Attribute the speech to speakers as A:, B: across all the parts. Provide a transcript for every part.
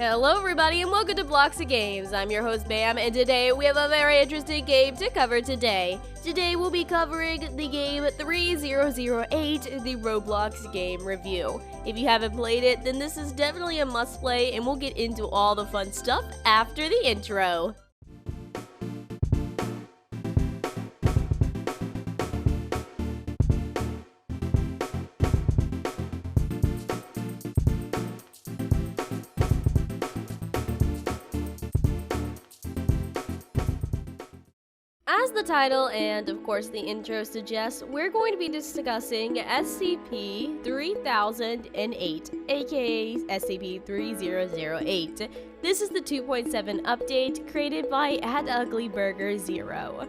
A: Hello everybody and welcome to Blox Games. I'm your host Bam, and today we have a very interesting game to cover today. Today we'll be covering the game 3008, the Roblox game review. If you haven't played it, then this is definitely a must play, and we'll get into all the fun stuff after the intro. As the title and of course the intro suggests, we're going to be discussing SCP-3008, aka SCP-3008. This is the 2.7 update created by @UglyBurger0.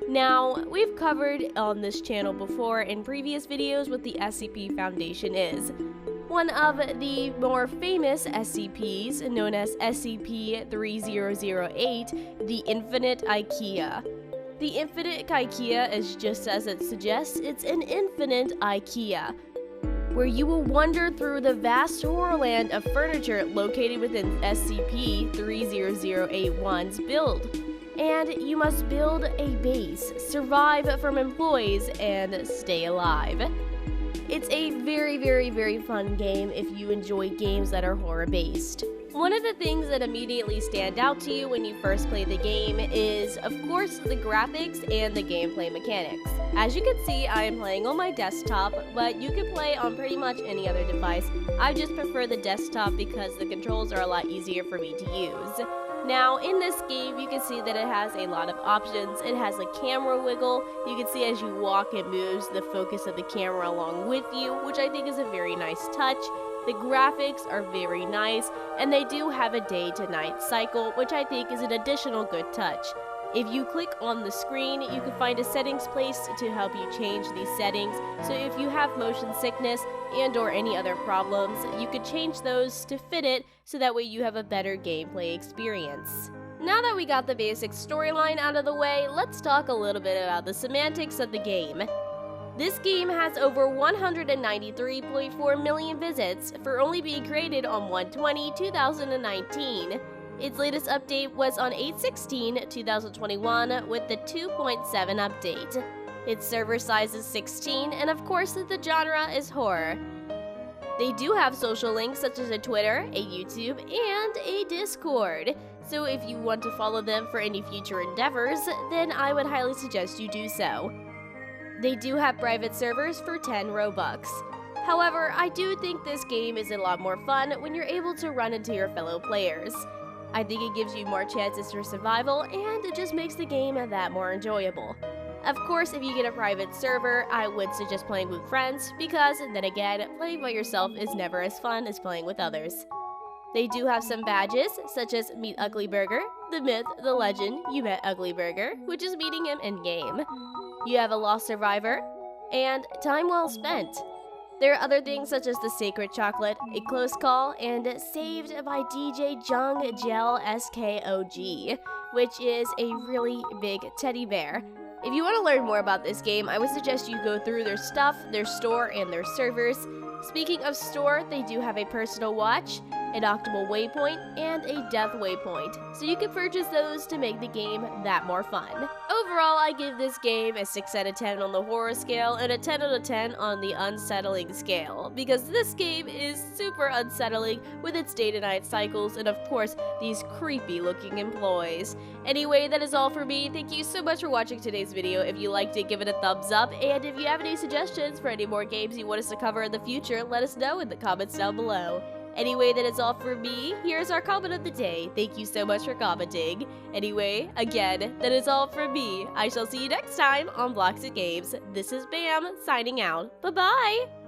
A: Now, we've covered on this channel before in previous videos what the SCP Foundation is. One of the more famous SCPs, known as SCP-3008, the Infinite IKEA. The Infinite IKEA is just as it suggests, it's an infinite IKEA, where you will wander through the vast horrorland of furniture located within SCP-30081's build. And you must build a base, survive from employees, and stay alive. It's a very fun game if you enjoy games that are horror-based. One of the things that immediately stand out to you when you first play the game is, of course, the graphics and the gameplay mechanics. As you can see, I am playing on my desktop, but you can play on pretty much any other device. I just prefer the desktop because the controls are a lot easier for me to use. Now, in this game, you can see that it has a lot of options. It has a camera wiggle. You can see as you walk, it moves the focus of the camera along with you, which I think is a very nice touch. The graphics are very nice, and they do have a day-to-night cycle, which I think is an additional good touch. If you click on the screen, you can find a settings place to help you change these settings, so if you have motion sickness and or any other problems, you could change those to fit it so that way you have a better gameplay experience. Now that we got the basic storyline out of the way, let's talk a little bit about the semantics of the game. This game has over 193.4 million visits for only being created on 1/20/2019. Its latest update was on 8/16/2021 with the 2.7 update. Its server size is 16, and of course the genre is horror. They do have social links such as a Twitter, a YouTube, and a Discord. So if you want to follow them for any future endeavors, then I would highly suggest you do so. They do have private servers for 10 Robux. However, I do think this game is a lot more fun when you're able to run into your fellow players. I think it gives you more chances for survival, and it just makes the game that more enjoyable. Of course, if you get a private server, I would suggest playing with friends, because then again, playing by yourself is never as fun as playing with others. They do have some badges, such as Meet Ugly Burger, the myth, the legend, you met Ugly Burger, which is meeting him in-game. You have a lost survivor, and time well spent. There are other things such as the Sacred Chocolate, a close call, and Saved by DJ Jung Gel SKOG, which is a really big teddy bear. If you want to learn more about this game, I would suggest you go through their stuff, their store, and their servers. Speaking of store, they do have a personal watch, an optimal waypoint, and a death waypoint, so you can purchase those to make the game that more fun. Overall, I give this game a 6 out of 10 on the horror scale and a 10 out of 10 on the unsettling scale, because this game is super unsettling with its day-to-night cycles and of course these creepy looking employees. Anyway, that is all for me. Thank you so much for watching today's video. If you liked it, give it a thumbs up, and if you have any suggestions for any more games you want us to cover in the future, let us know in the comments down below. Anyway, that is all for me. Here's our comment of the day. Thank you so much for commenting. Anyway, again, that is all from me. I shall see you next time on Blox Games. This is Bam, signing out. Bye-bye!